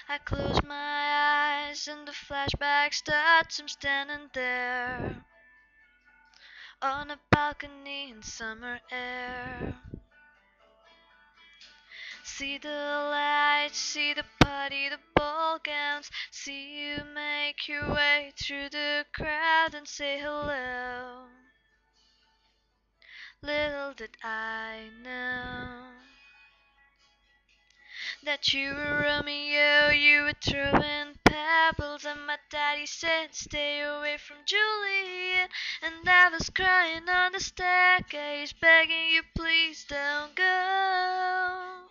I close my eyes and the flashback starts. I'm standing there on a balcony in summer air. See the lights, see the party, the ball gowns. See you make your way through the crowd and say hello. Little did I know that you were Romeo, you were throwing pebbles, and my daddy said stay away from Juliet. And I was crying on the staircase, begging you please don't go.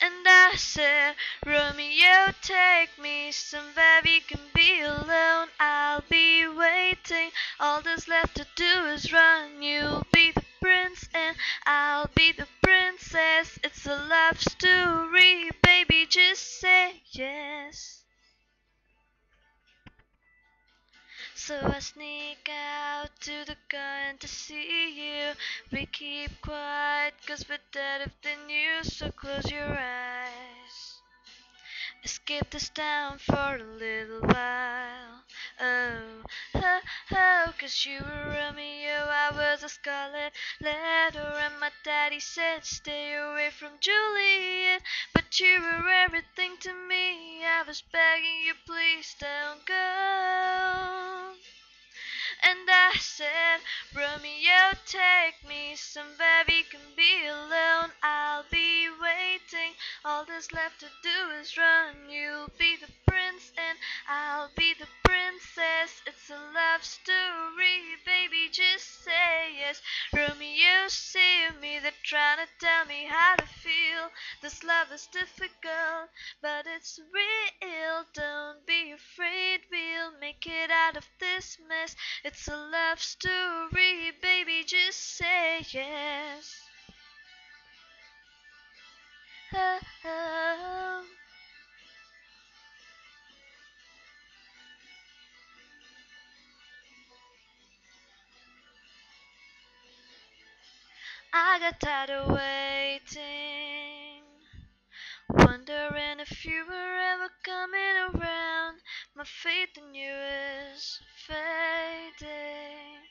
And I said, Romeo, take me somewhere we can be alone. I'll be waiting. All that's left to do is run. You'll be the prince and I'll be the princess. It's a love story, baby. Just say yes. So I sneak out to the garden to see you. We keep quiet 'cause we're dead of the news. So close your eyes. Escape this town for a little while. Oh, oh, oh, 'cause you were Romeo, I was a scarlet letter, and my daddy said stay away from Juliet. But you were everything to me, I was begging you please don't go. And I said, Romeo, take me somewhere we can be alone. I'll be waiting. All that's left to do is run. You'll be the prince and I'll be the princess. It's a love story, baby. Just say yes. Romeo, see me. They're trying to tell me how to feel. This love is difficult, but it's real. Don't be afraid, we'll make it out of this mess. It's a love story, baby, just say yes. Oh, oh. I got tired of waiting, wondering if you were ever coming around. My faith in you is fading.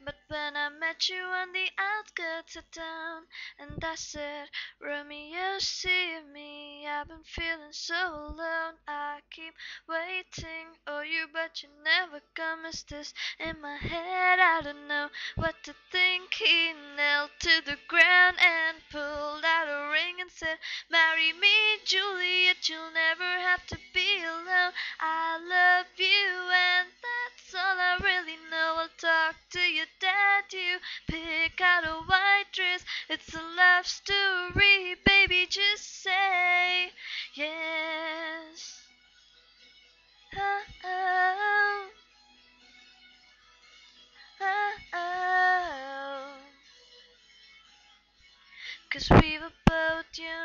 But when I met you on the outskirts of town, and I said, Romeo, see me, I've been feeling so alone. I keep waiting for you, but you never come. Is this in my head? I don't know what to think. He knelt to the ground and pulled out a ring and said, marry me, Juliet, you'll never have to be alone. I love you, and that's all I really know. I'll talk to your dad, you pick out a white dress. It's a love story, baby, just say yes. Oh, oh, oh, oh. 'Cause we were both young